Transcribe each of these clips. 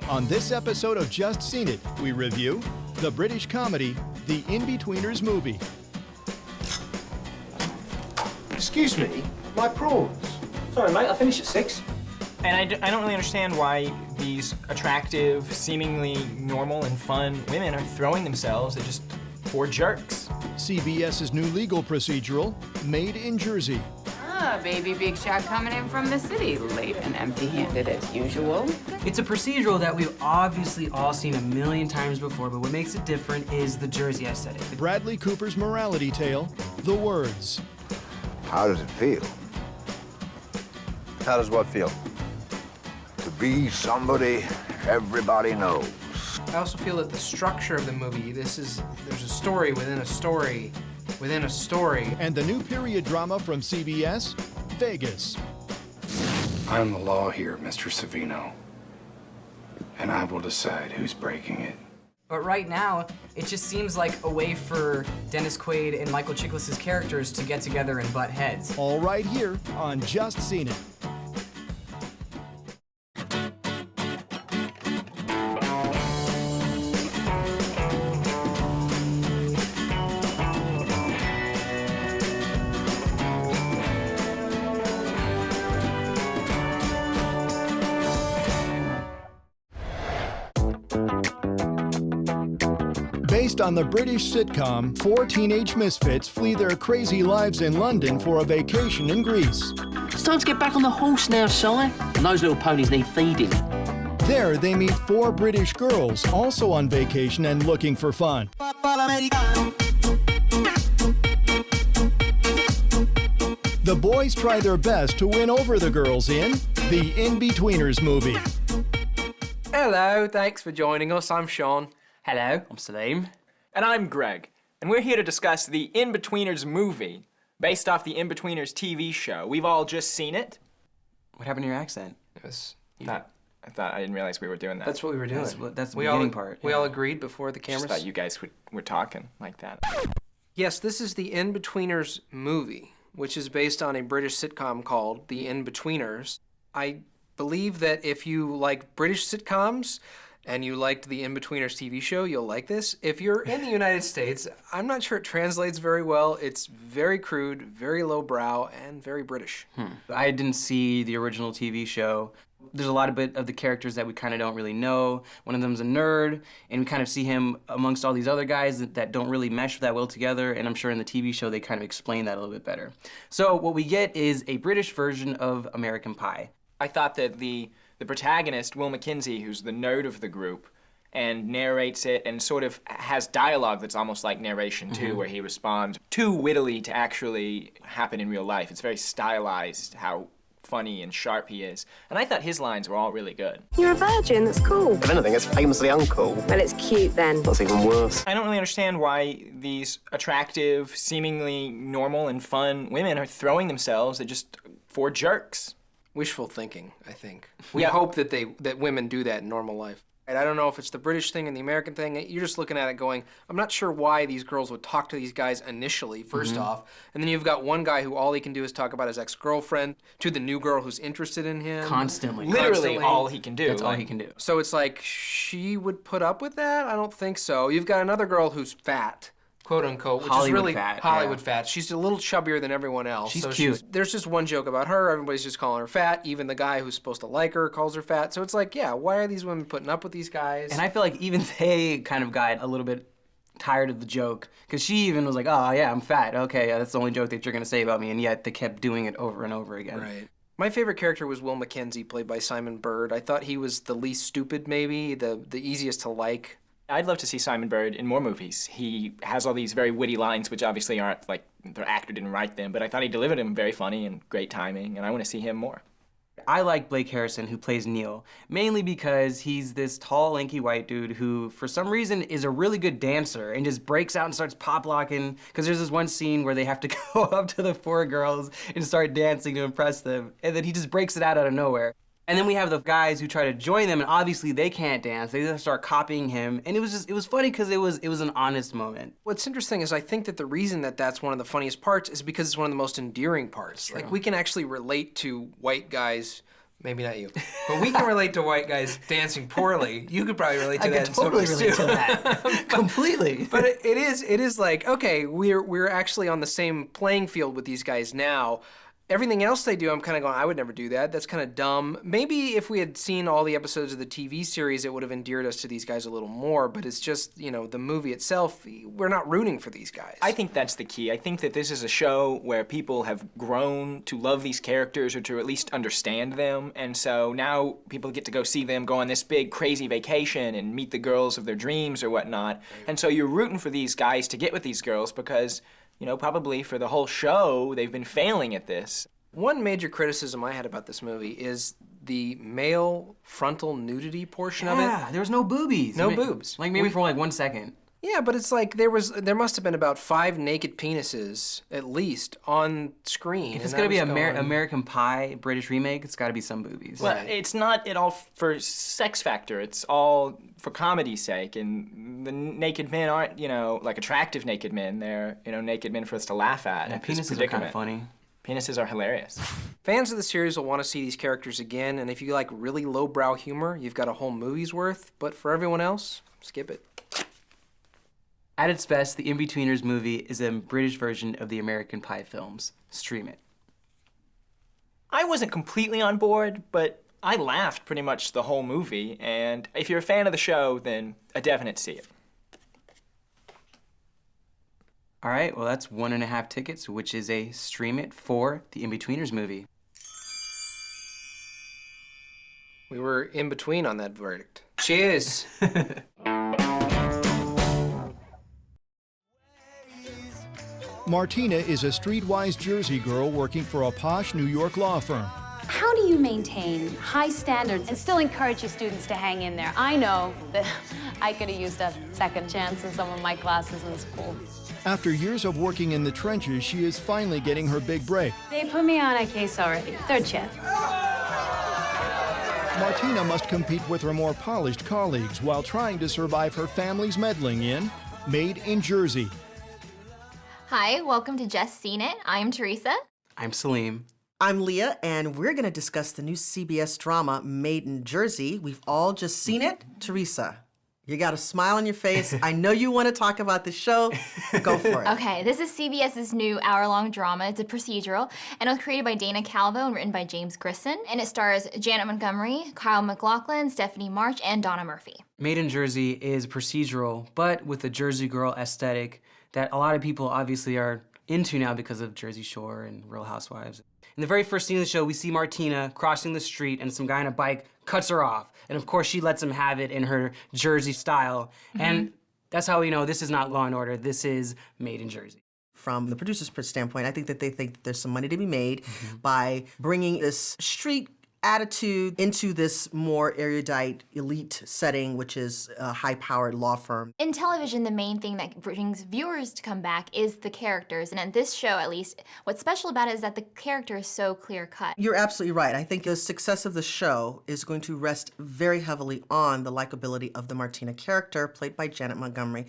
On this episode of Just Seen It, we review the British comedy, The In-Betweeners movie. Excuse me, my prawns. Sorry, mate, I finished at 6. And I don't really understand why these attractive, seemingly normal and fun women are throwing themselves at just 4 jerks. CBS's new legal procedural, Made in Jersey. Ah, baby big shot coming in from the city, late and empty-handed as usual. It's a procedural that we've obviously all seen a million times before, but what makes it different is the Jersey aesthetic. Bradley Cooper's morality tale, The Words. How does it feel? How does what feel? To be somebody everybody knows. I also feel that the structure of the movie, there's a story within a story within a story. And the new period drama from CBS, Vegas. I'm the law here, Mr. Savino, and I will decide who's breaking it. But right now, it just seems like a way for Dennis Quaid and Michael Chiklis' characters to get together and butt heads. All right here on Just Seen It. Based on the British sitcom, 4 teenage misfits flee their crazy lives in London for a vacation in Greece. It's time to get back on the horse now, Si. And those little ponies need feeding. There, they meet 4 British girls, also on vacation and looking for fun. The boys try their best to win over the girls in The In-Betweeners movie. Hello, thanks for joining us. I'm Sean. Hello, I'm Salim. And I'm Greg. And we're here to discuss the In-Betweeners movie, based off the In-Betweeners TV show. We've all just seen it. What happened to your accent? Yes. I thought I didn't realize we were doing that. That's what we were doing. That's the we beginning all, part. We yeah. all agreed before the cameras. Just thought you guys were talking like that. Yes, this is the In-Betweeners movie, which is based on a British sitcom called The In-Betweeners. I believe that if you like British sitcoms and you liked the In-Betweeners TV show, you'll like this. If you're in the United States, I'm not sure it translates very well. It's very crude, very lowbrow, and very British. I didn't see the original TV show. There's a lot of the characters that we kind of don't really know. One of them's a nerd, and we kind of see him amongst all these other guys that don't really mesh that well together, and I'm sure in the TV show they kind of explain that a little bit better. So what we get is a British version of American Pie. I thought that the protagonist, Will McKenzie, who's the nerd of the group, and narrates it and sort of has dialogue that's almost like narration too, where he responds too wittily to actually happen in real life. It's very stylized how funny and sharp he is. And I thought his lines were all really good. You're a virgin, that's cool. If anything, it's famously uncool. Well, it's cute then. That's even worse. I don't really understand why these attractive, seemingly normal and fun women are throwing themselves at just 4 jerks. Wishful thinking, I think. We hope that women do that in normal life. And I don't know if it's the British thing and the American thing. You're just looking at it going, I'm not sure why these girls would talk to these guys initially, first off. And then you've got one guy who all he can do is talk about his ex-girlfriend to the new girl who's interested in him. Constantly. Literally all he can do. That's all he can do. So it's like, she would put up with that? I don't think so. You've got another girl who's fat, quote unquote, which Hollywood is really fat, Hollywood yeah. fat. She's a little chubbier than everyone else. She's so cute. There's just one joke about her. Everybody's just calling her fat. Even the guy who's supposed to like her calls her fat. So it's like, yeah, why are these women putting up with these guys? And I feel like even they kind of got a little bit tired of the joke, because she even was like, oh yeah, I'm fat. Okay, yeah, that's the only joke that you're gonna say about me, and yet they kept doing it over and over again. Right. My favorite character was Will McKenzie, played by Simon Bird. I thought he was the least stupid, maybe, the easiest to like. I'd love to see Simon Bird in more movies. He has all these very witty lines, which obviously aren't like, the actor didn't write them, but I thought he delivered them very funny and great timing, and I want to see him more. I like Blake Harrison, who plays Neil, mainly because he's this tall, lanky white dude who, for some reason, is a really good dancer and just breaks out and starts pop-locking, because there's this one scene where they have to go up to the 4 girls and start dancing to impress them, and then he just breaks it out of nowhere. And then we have the guys who try to join them, and obviously they can't dance. They just start copying him, and it was funny because it was an honest moment. What's interesting is I think that the reason that that's one of the funniest parts is because it's one of the most endearing parts. Like, we can actually relate to white guys Maybe not you. But we can relate to white guys dancing poorly. You could probably relate to that. I could totally relate to that. Completely. But it is like, okay, we're actually on the same playing field with these guys now. Everything else they do, I'm kind of going, I would never do that. That's kind of dumb. Maybe if we had seen all the episodes of the TV series, it would have endeared us to these guys a little more, but it's just, you know, the movie itself, we're not rooting for these guys. I think that's the key. I think that this is a show where people have grown to love these characters or to at least understand them, and so now people get to go see them go on this big, crazy vacation and meet the girls of their dreams or whatnot, and so you're rooting for these guys to get with these girls because, you know, probably for the whole show, they've been failing at this. One major criticism I had about this movie is the male frontal nudity portion of it. Yeah, there was no boobies. No boobs. Like maybe for like 1 second. Yeah, but it's like there must have been about 5 naked penises at least on screen. If it's gonna be American Pie British remake, it's gotta be some boobies. Well, it's not at all for sex factor. It's all for comedy's sake. And the naked men aren't, you know, like attractive naked men. They're, you know, naked men for us to laugh at. Yeah, penises are kind of funny. Penises are hilarious. Fans of the series will want to see these characters again, and if you like really lowbrow humor, you've got a whole movie's worth. But for everyone else, skip it. At its best, the Inbetweeners movie is a British version of the American Pie films. Stream it. I wasn't completely on board, but I laughed pretty much the whole movie, and if you're a fan of the show, then a definite see it. All right, well that's 1.5 tickets, which is a stream it for the Inbetweeners movie. We were in between on that verdict. Cheers. Martina is a streetwise Jersey girl working for a posh New York law firm. How do you maintain high standards and still encourage your students to hang in there? I know that I could have used a second chance in some of my classes in school. After years of working in the trenches, she is finally getting her big break. They put me on a case already. Third chance. Martina must compete with her more polished colleagues while trying to survive her family's meddling in Made in Jersey. Hi, welcome to Just Seen It. I'm Teresa. I'm Salim. I'm Leah, and we're gonna discuss the new CBS drama, Made in Jersey. We've all just seen it. Teresa, you got a smile on your face. I know you want to talk about the show. Go for it. Okay, this is CBS's new hour-long drama. It's a procedural, and it was created by Dana Calvo and written by James Grissom. And it stars Janet Montgomery, Kyle MacLachlan, Stephanie March, and Donna Murphy. Made in Jersey is procedural, but with a Jersey Girl aesthetic that a lot of people obviously are into now because of Jersey Shore and Real Housewives. In the very first scene of the show, we see Martina crossing the street and some guy on a bike cuts her off. And of course, she lets him have it in her Jersey style. And that's how we know this is not Law & Order, this is Made in Jersey. From the producer's standpoint, I think that they think that there's some money to be made by bringing this street attitude into this more erudite, elite setting, which is a high-powered law firm. In television, the main thing that brings viewers to come back is the characters. And in this show, at least, what's special about it is that the character is so clear-cut. You're absolutely right. I think the success of the show is going to rest very heavily on the likability of the Martina character, played by Janet Montgomery,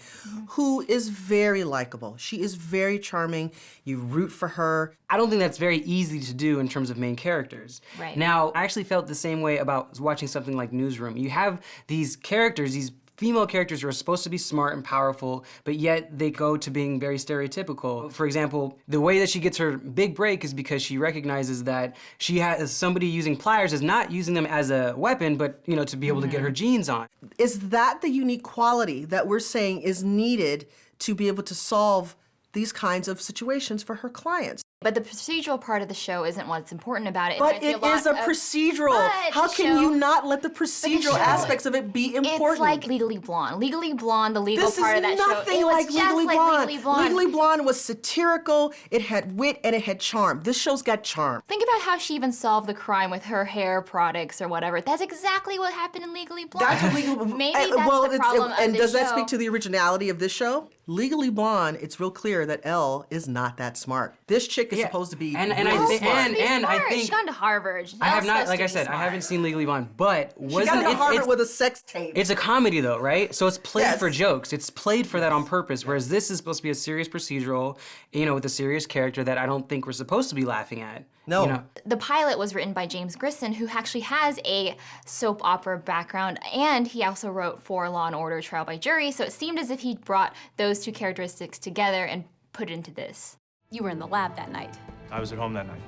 who is very likable. She is very charming. You root for her. I don't think that's very easy to do in terms of main characters. Right. Now, I actually felt the same way about watching something like Newsroom. You have these characters, these female characters who are supposed to be smart and powerful, but yet they go to being very stereotypical. For example, the way that she gets her big break is because she recognizes that she has somebody using pliers is not using them as a weapon, but, you know, to be able to get her jeans on. Is that the unique quality that we're saying is needed to be able to solve these kinds of situations for her clients? But the procedural part of the show isn't what's important about it. But it is a procedural. How can you not let the procedural aspects of it be important? It's like Legally Blonde. Legally Blonde, the legal part of that show. This is nothing like Legally Blonde. Legally Blonde was satirical, it had wit, and it had charm. This show's got charm. Think about how she even solved the crime with her hair products or whatever. That's exactly what happened in Legally Blonde. That's what Legally Blonde. Maybe that's the problem of and this does that show. speak to the originality of this show? Legally Blonde, it's real clear that Elle is not that smart. This chick chick is supposed to be and really I think smart. and I think She's gone to Harvard. I have not, like I said, I haven't seen Legally Blonde, but She got into Harvard with a sex tape. It's a comedy though, right? So it's played for jokes. It's played for that on purpose, whereas this is supposed to be a serious procedural, you know, with a serious character that I don't think we're supposed to be laughing at. No. You know? The pilot was written by James Grissom, who actually has a soap opera background, and he also wrote for Law & Order Trial by Jury, so it seemed as if he brought those two characteristics together and put it into this. You were in the lab that night. I was at home that night.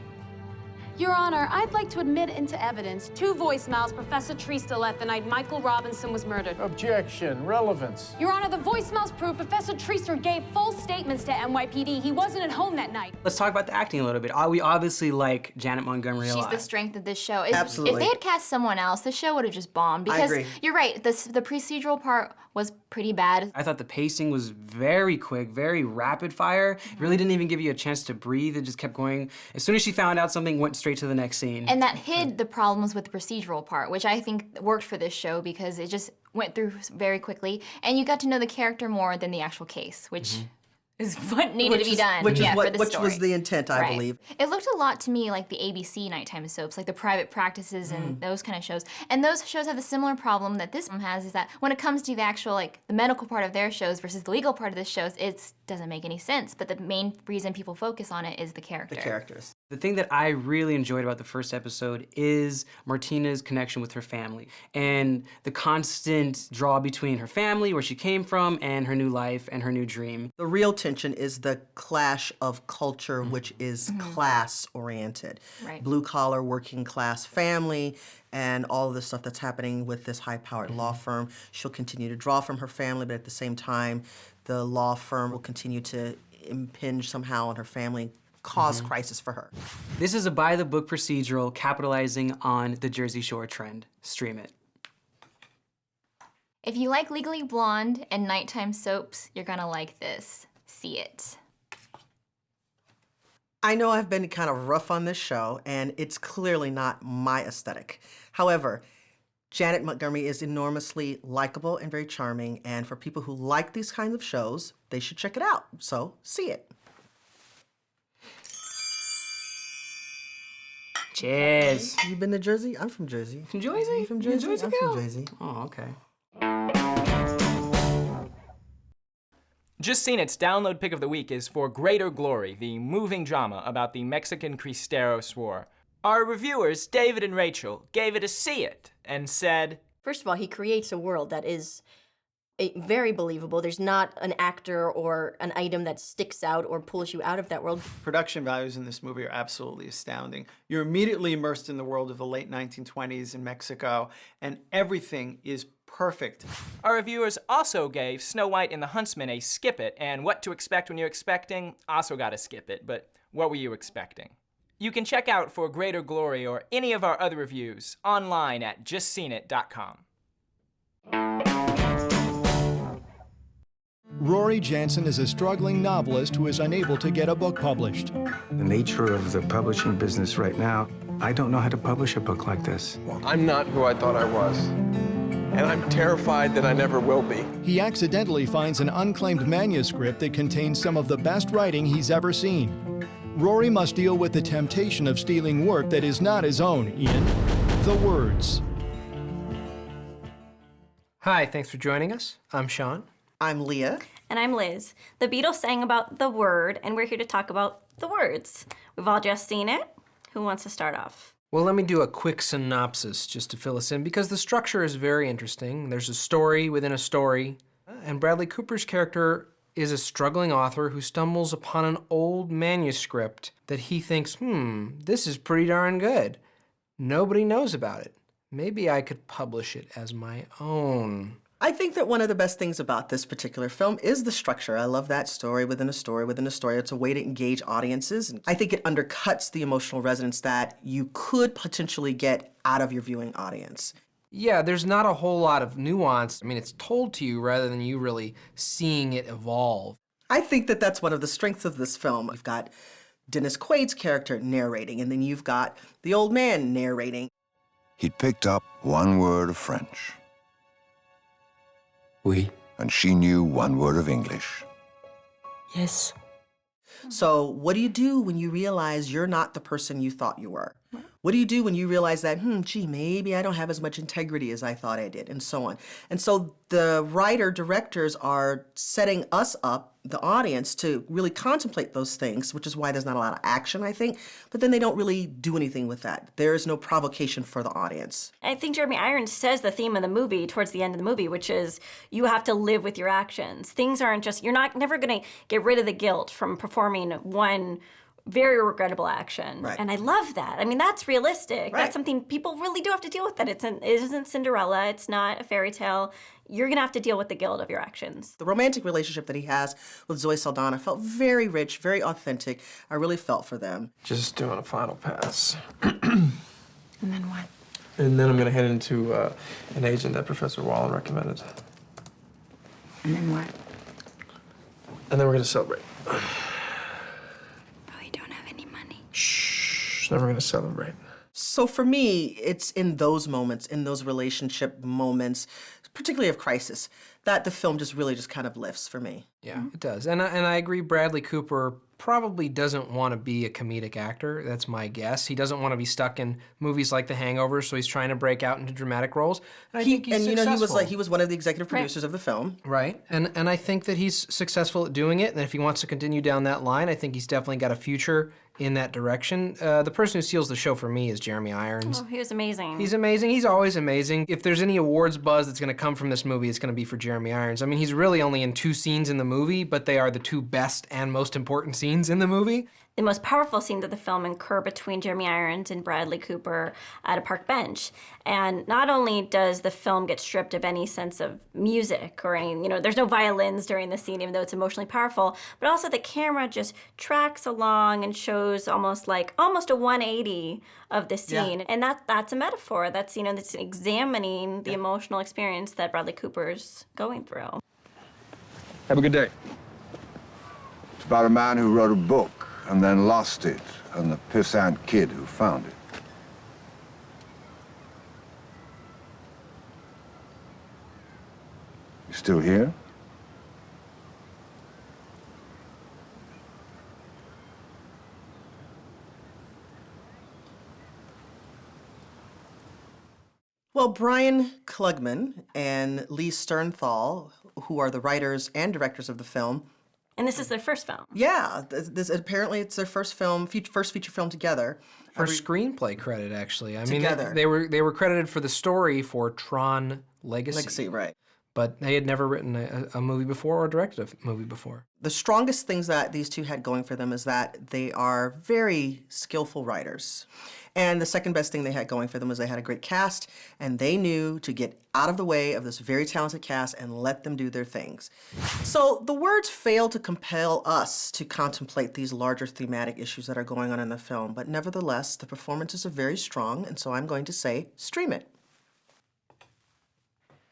Your Honor, I'd like to admit into evidence 2 voicemails Professor Teresa left the night Michael Robinson was murdered. Objection. Relevance. Your Honor, the voicemails prove Professor Teresa gave full statements to NYPD. He wasn't at home that night. Let's talk about the acting a little bit. We obviously like Janet Montgomery a She's lot. the strength of this show. Absolutely. If they had cast someone else, the show would have just bombed. Because you're right, the procedural part was pretty bad. I thought the pacing was very quick, very rapid fire. It really didn't even give you a chance to breathe. It just kept going. As soon as she found out something, went straight to the next scene. And that hid the problems with the procedural part, which I think worked for this show because it just went through very quickly, and you got to know the character more than the actual case, which is what needed to be done for the story. Which was the intent, I believe. It looked a lot to me like the ABC nighttime soaps, like the private practices and those kind of shows. And those shows have a similar problem that this one has, is that when it comes to the actual, like, the medical part of their shows versus the legal part of the shows, it doesn't make any sense. But the main reason people focus on it is the character. The characters. The thing that I really enjoyed about the first episode is Martina's connection with her family and the constant draw between her family, where she came from, and her new life and her new dream. The real tension is the clash of culture, which is class-oriented. Right. Blue-collar, working-class family, and all of the stuff that's happening with this high-powered law firm. She'll continue to draw from her family, but at the same time, the law firm will continue to impinge somehow on her family, cause crisis for her. This is a by-the-book procedural capitalizing on the Jersey Shore trend. Stream it. If you like Legally Blonde and nighttime soaps, you're gonna like this. See it. I know I've been kind of rough on this show, and it's clearly not my aesthetic. However, Janet Montgomery is enormously likable and very charming, and for people who like these kinds of shows, they should check it out. So, see it. Cheers. You been to Jersey? I'm from Jersey. From Jersey? You from Jersey? Jersey I'm girl? from Jersey. Oh, okay. Just Seen It's download pick of the week is For Greater Glory, the moving drama about the Mexican Cristeros War. Our reviewers, David and Rachel, gave it a see it and said, First of all, he creates a world that is very believable. There's not an actor or an item that sticks out or pulls you out of that world. Production values in this movie are absolutely astounding. You're immediately immersed in the world of the late 1920s in Mexico, and everything is perfect. Our reviewers also gave Snow White and the Huntsman a skip it, and What to Expect When You're Expecting also got a skip it, but what were you expecting? You can check out For Greater Glory or any of our other reviews online at justseenit.com. Rory Jansen is a struggling novelist who is unable to get a book published. The nature of the publishing business right now, I don't know how to publish a book like this. I'm not who I thought I was, and I'm terrified that I never will be. He accidentally finds an unclaimed manuscript that contains some of the best writing he's ever seen. Rory must deal with the temptation of stealing work that is not his own in The Words. Hi, thanks for joining us. I'm Sean. I'm Leah. And I'm Liz. The Beatles sang about the word, and we're here to talk about the words. We've all just seen it. Who wants to start off? Well, let me do a quick synopsis just to fill us in, because the structure is very interesting. There's a story within a story, and Bradley Cooper's character is a struggling author who stumbles upon an old manuscript that he thinks, this is pretty darn good. Nobody knows about it. Maybe I could publish it as my own. I think that one of the best things about this particular film is the structure. I love that story within a story within a story. It's a way to engage audiences. And I think it undercuts the emotional resonance that you could potentially get out of your viewing audience. Yeah, there's not a whole lot of nuance. I mean, it's told to you rather than you really seeing it evolve. I think that that's one of the strengths of this film. You've got Dennis Quaid's character narrating, and then you've got the old man narrating. He'd picked up one word of French. Oui. And she knew one word of English. Yes. So what do you do when you realize you're not the person you thought you were? What do you do when you realize that, gee, maybe I don't have as much integrity as I thought I did, and so on. And so the directors are setting us up, the audience, to really contemplate those things, which is why there's not a lot of action, I think. But then they don't really do anything with that. There is no provocation for the audience. I think Jeremy Irons says the theme of the movie towards the end of the movie, which is you have to live with your actions. Things aren't just, you're never gonna get rid of the guilt from performing one very regrettable action. Right. And I love that. I mean, that's realistic. Right. That's something people really do have to deal with. That it isn't Cinderella. It's not a fairy tale. You're gonna have to deal with the guilt of your actions. The romantic relationship that he has with Zoe Saldana felt very rich, very authentic. I really felt for them. Just doing a final pass. And then what? And then I'm gonna head into an agent that Professor Wallen recommended. And then what? And then we're gonna celebrate. Shh, then we're gonna celebrate. So for me, it's in those moments, in those relationship moments, particularly of crisis, that the film really kind of lifts for me. Yeah, it does. And I agree, Bradley Cooper probably doesn't want to be a comedic actor. That's my guess. He doesn't want to be stuck in movies like The Hangover, so he's trying to break out into dramatic roles. And I think he's successful. he was one of the executive producers of the film. Right. And I think that he's successful at doing it. And if he wants to continue down that line, I think he's definitely got a future in that direction. The person who seals the show for me is Jeremy Irons. Oh, he was amazing. He's amazing. He's always amazing. If there's any awards buzz that's going to come from this movie, it's going to be for Jeremy Irons. I mean, he's really only in 2 scenes in the movie, but they are the 2 best and most important scenes in the movie. The most powerful scenes of the film occur between Jeremy Irons and Bradley Cooper at a park bench. And not only does the film get stripped of any sense of music or any, there's no violins during the scene, even though it's emotionally powerful, but also the camera just tracks along and shows almost a 180 of the scene. Yeah. And that's a metaphor. That's, that's examining the emotional experience that Bradley Cooper's going through. Have a good day. It's about a man who wrote a book and then lost it, and the pissant kid who found it. You still here? Well, Brian Klugman and Lee Sternthal, who are the writers and directors of the film. And this is their first film. Yeah, apparently it's their first feature film together. First screenplay credit, actually. I mean, Together. they were credited for the story for Tron Legacy. Legacy, right. But they had never written a movie before or directed a movie before. The strongest things that these two had going for them is that they are very skillful writers. And the second best thing they had going for them was they had a great cast, and they knew to get out of the way of this very talented cast and let them do their things. So the words fail to compel us to contemplate these larger thematic issues that are going on in the film, but nevertheless, the performances are very strong, and so I'm going to say, stream it.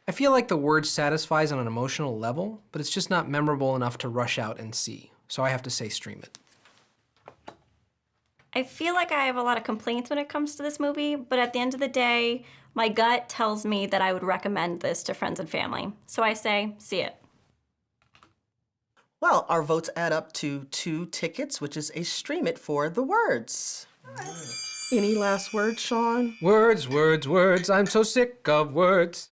I feel like the word satisfies on an emotional level, but it's just not memorable enough to rush out and see. So I have to say stream it. I feel like I have a lot of complaints when it comes to this movie, but at the end of the day, my gut tells me that I would recommend this to friends and family. So I say, see it. Well, our votes add up to 2 tickets, which is a stream it for The Words. Any last words, Sean? Words, words, words. I'm so sick of words.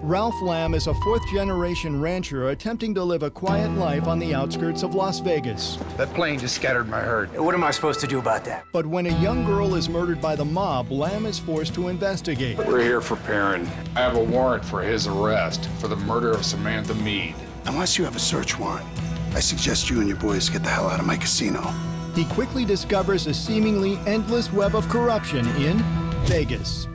Ralph Lamb is a 4th-generation rancher attempting to live a quiet life on the outskirts of Las Vegas. That plane just scattered my herd. What am I supposed to do about that? But when a young girl is murdered by the mob, Lamb is forced to investigate. We're here for Perrin. I have a warrant for his arrest for the murder of Samantha Mead. Unless you have a search warrant, I suggest you and your boys get the hell out of my casino. He quickly discovers a seemingly endless web of corruption in Vegas.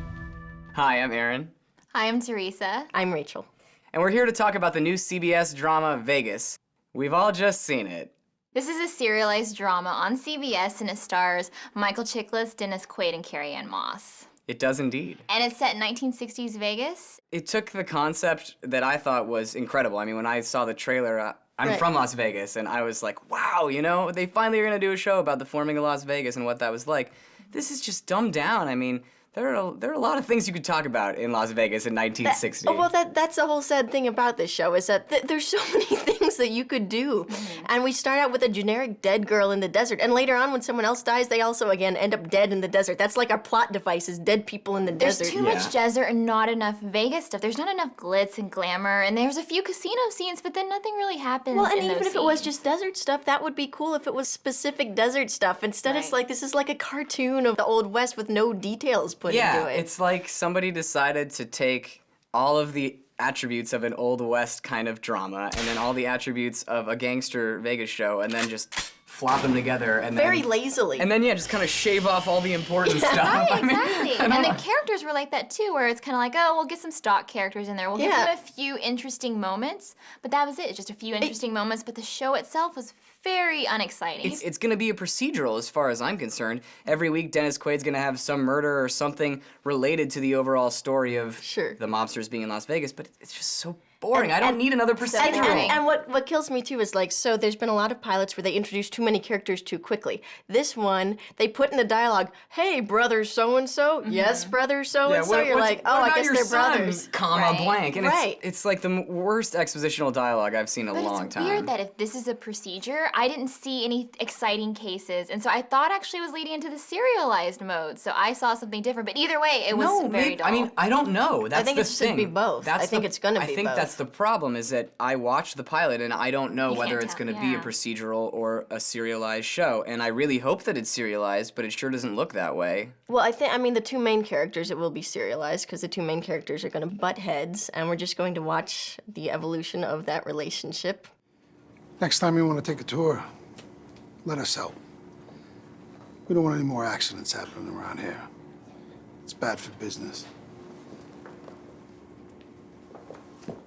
Hi, I'm Aaron. Hi, I'm Teresa. I'm Rachel. And we're here to talk about the new CBS drama, Vegas. We've all just seen it. This is a serialized drama on CBS and it stars Michael Chiklis, Dennis Quaid, and Carrie-Anne Moss. It does indeed. And it's set in 1960s Vegas. It took the concept that I thought was incredible. I mean, when I saw the trailer, I'm from Las Vegas, and I was like, wow, they finally are gonna do a show about the forming of Las Vegas and what that was like. This is just dumbed down. I mean, There are a lot of things you could talk about in Las Vegas in 1960. Well, that's the whole sad thing about this show is that there's so many things that you could do. And we start out with a generic dead girl in the desert. And later on, when someone else dies, they also, again, end up dead in the desert. That's like our plot device is dead people in the There's desert. too much desert and not enough Vegas stuff. There's not enough glitz and glamour, and there's a few casino scenes, but then nothing really happens. Well, and in even those if it was scenes. just desert stuff, that would be cool if it was specific desert stuff. Instead, it's like, this is like a cartoon of the Old West with no details put into it. It's like somebody decided to take all of the attributes of an Old West kind of drama and then all the attributes of a gangster Vegas show and then just flop them together and Very then, lazily. And then, just kind of shave off all the important stuff. Right, I mean, exactly. And the characters were like that too, where it's kind of like, oh, we'll get some stock characters in there. We'll give them a few interesting moments, but that was it. Just a few interesting moments, but the show itself was very unexciting. It's going to be a procedural as far as I'm concerned. Every week, Dennis Quaid's going to have some murder or something related to the overall story of the mobsters being in Las Vegas, but it's just so boring. I don't need another procedural. And what kills me too is like, so there's been a lot of pilots where they introduce too many characters too quickly. This one, they put in the dialogue, hey, brother so-and-so, yes, brother so-and-so. You're like, oh, I guess they're brothers. Comma blank. And it's like the worst expositional dialogue I've seen in a long time. It's weird that if this is a procedure, I didn't see any exciting cases, and so I thought actually it was leading into the serialized mode, so I saw something different, but either way, it was very dull. I mean, I don't know. That's I think the it should thing. be both. I think it's gonna be both. I think that's the problem, is that I watched the pilot and I don't know You whether can't it's tell, going to be a procedural or a serialized show, and I really hope that it's serialized, but it sure doesn't look that way. Well, I mean, the two main characters, it will be serialized because the two main characters are going to butt heads, and we're just going to watch the evolution of that relationship. Next time you want to take a tour, let us help. We don't want any more accidents happening around here. It's bad for business.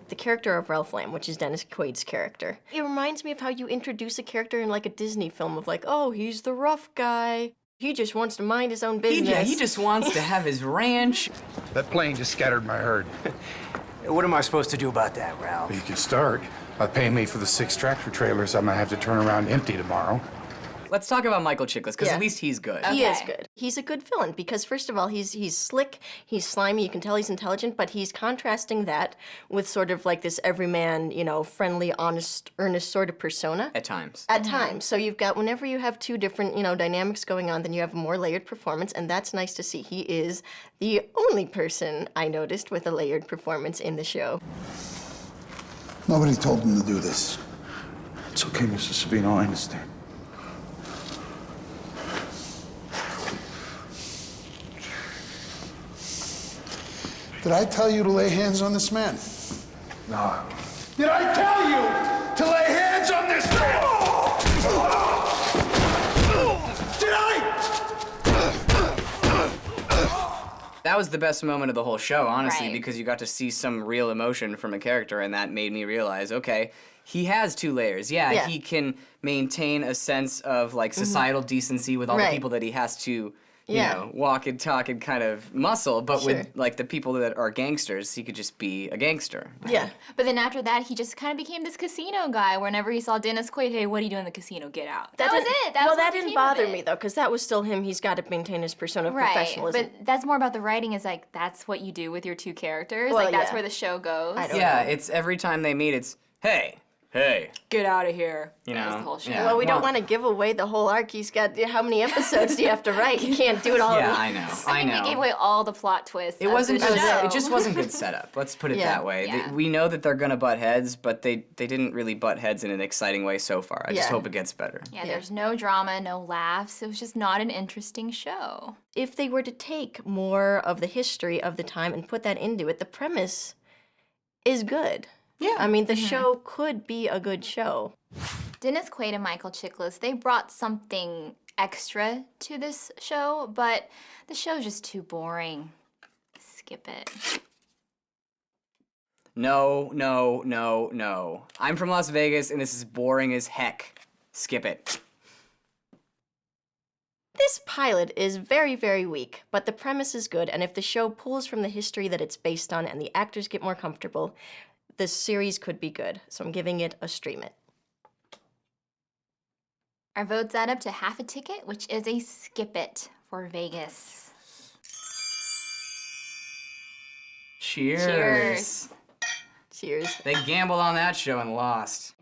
The character of Ralph Lamb, which is Dennis Quaid's character. It reminds me of how you introduce a character in like a Disney film of like, oh, he's the rough guy. He just wants to mind his own business. He just wants to have his ranch. That plane just scattered my herd. What am I supposed to do about that, Ralph? You can start by paying me for the 6 tractor trailers I'm gonna have to turn around empty tomorrow. Let's talk about Michael Chiklis, because at least he's good. He is good. He's a good villain because, first of all, he's slick, he's slimy, you can tell he's intelligent, but he's contrasting that with sort of like this everyman, friendly, honest, earnest sort of persona. At times. At times. So you've got, whenever you have two different, dynamics going on, then you have a more layered performance, and that's nice to see. He is the only person I noticed with a layered performance in the show. Nobody told him to do this. It's okay, Mr. Savino, I understand. Did I tell you to lay hands on this man? No. Did I tell you to lay hands on this man? Did That was the best moment of the whole show, honestly, Right. because you got to see some real emotion from a character, and that made me realize, okay, he has 2 layers. Yeah, he can maintain a sense of like societal decency with all the people that he has to, you know, walk and talk and kind of muscle, but with like the people that are gangsters, he could just be a gangster. Yeah. But then after that, he just kind of became this casino guy. Whenever he saw Dennis Quaid, hey, what do you do in the casino? Get out. That was it. That didn't bother me, though, because that was still him. He's got to maintain his persona of professionalism. But that's more about the writing, is like, that's what you do with your 2 characters. Well, like, that's yeah. where the show goes. Yeah, it's every time they meet, it's, hey, Get out of here. you That was know. the whole show. Yeah. Well, we don't want to give away the whole arc. He's got, how many episodes do you have to write? You can't do it all. Yeah, I know. I think we gave away all the plot twists. It of wasn't the good. show. It just wasn't good setup. Let's put it Yeah. that way. Yeah. We know that they're gonna butt heads, but they didn't really butt heads in an exciting way so far. I just Yeah. hope it gets better. Yeah, there's no drama, no laughs. It was just not an interesting show. If they were to take more of the history of the time and put that into it, the premise is good. Yeah. I mean, the show could be a good show. Dennis Quaid and Michael Chiklis, they brought something extra to this show, but the show's just too boring. Skip it. No, no, no, no. I'm from Las Vegas, and this is boring as heck. Skip it. This pilot is very, very weak, but the premise is good, and if the show pulls from the history that it's based on and the actors get more comfortable, the series could be good. So I'm giving it a stream it. Our votes add up to half a ticket, which is a skip it for Vegas. Cheers. Cheers. Cheers. They gambled on that show and lost.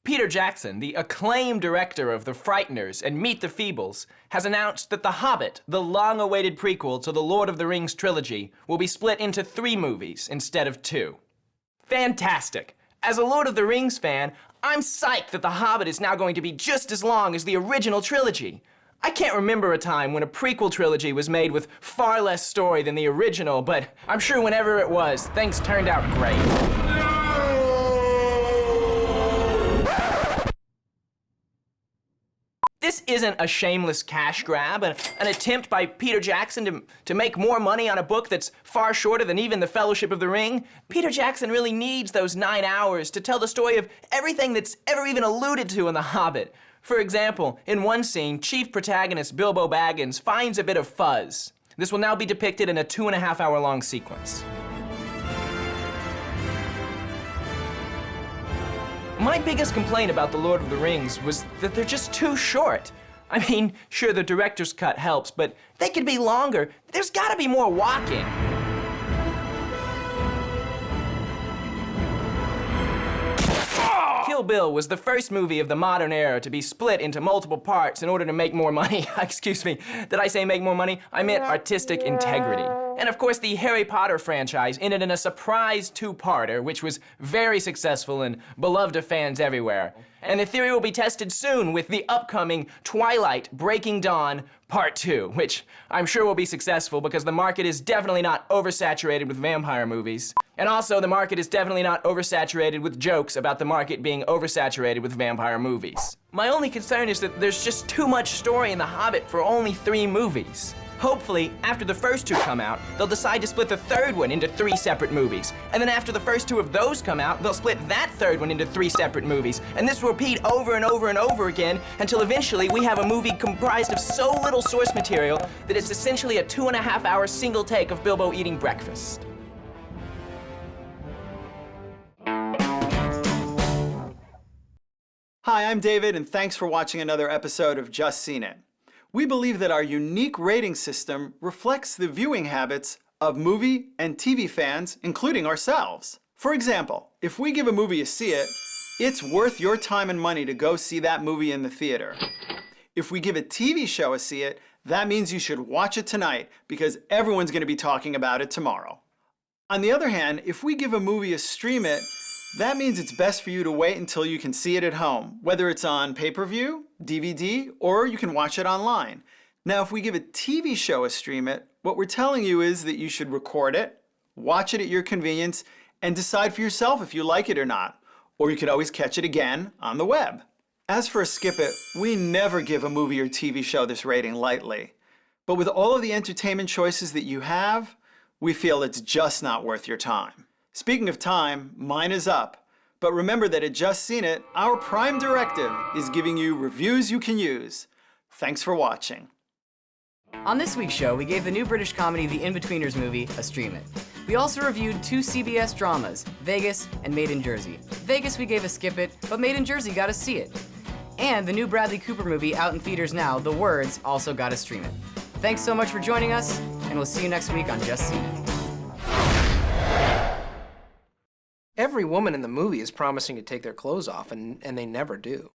Peter Jackson, the acclaimed director of The Frighteners and Meet the Feebles, has announced that The Hobbit, the long-awaited prequel to the Lord of the Rings trilogy, will be split into 3 movies instead of 2. Fantastic! As a Lord of the Rings fan, I'm psyched that The Hobbit is now going to be just as long as the original trilogy. I can't remember a time when a prequel trilogy was made with far less story than the original, but I'm sure whenever it was, things turned out great. This isn't a shameless cash grab, an attempt by Peter Jackson to make more money on a book that's far shorter than even The Fellowship of the Ring. Peter Jackson really needs those 9 hours to tell the story of everything that's ever even alluded to in The Hobbit. For example, in one scene, chief protagonist Bilbo Baggins finds a bit of fuzz. This will now be depicted in a 2.5-hour-long sequence. My biggest complaint about The Lord of the Rings was that they're just too short. I mean, sure, the director's cut helps, but they could be longer. There's gotta be more walking. Kill Bill was the first movie of the modern era to be split into multiple parts in order to make more money. Excuse me, did I say make more money? I meant artistic integrity. And of course, the Harry Potter franchise ended in a surprise 2-parter, which was very successful and beloved of fans everywhere. And the theory will be tested soon with the upcoming Twilight Breaking Dawn Part 2, which I'm sure will be successful because the market is definitely not oversaturated with vampire movies. And also, the market is definitely not oversaturated with jokes about the market being oversaturated with vampire movies. My only concern is that there's just too much story in The Hobbit for only 3 movies. Hopefully, after the first 2 come out, they'll decide to split the 3rd one into 3 separate movies. And then after the first 2 of those come out, they'll split that 3rd one into 3 separate movies. And this will repeat over and over and over again until eventually we have a movie comprised of so little source material that it's essentially a 2.5-hour single take of Bilbo eating breakfast. Hi, I'm David, and thanks for watching another episode of Just Seen It. We believe that our unique rating system reflects the viewing habits of movie and TV fans, including ourselves. For example, if we give a movie a see it, it's worth your time and money to go see that movie in the theater. If we give a TV show a see it, that means you should watch it tonight because everyone's going to be talking about it tomorrow. On the other hand, if we give a movie a stream it, that means it's best for you to wait until you can see it at home, whether it's on pay-per-view, DVD, or you can watch it online. Now, if we give a TV show a stream it, what we're telling you is that you should record it, watch it at your convenience, and decide for yourself if you like it or not. Or you could always catch it again on the web. As for a skip it, we never give a movie or TV show this rating lightly. But with all of the entertainment choices that you have, we feel it's just not worth your time. Speaking of time, mine is up. But remember that at Just Seen It, our prime directive is giving you reviews you can use. Thanks for watching. On this week's show, we gave the new British comedy The In-Betweeners movie a stream it. We also reviewed 2 CBS dramas, Vegas and Made in Jersey. Vegas we gave a skip it, but Made in Jersey got a see it. And the new Bradley Cooper movie out in theaters now, The Words, also got a stream it. Thanks so much for joining us, and we'll see you next week on Just Seen It. Every woman in the movie is promising to take their clothes off, and they never do.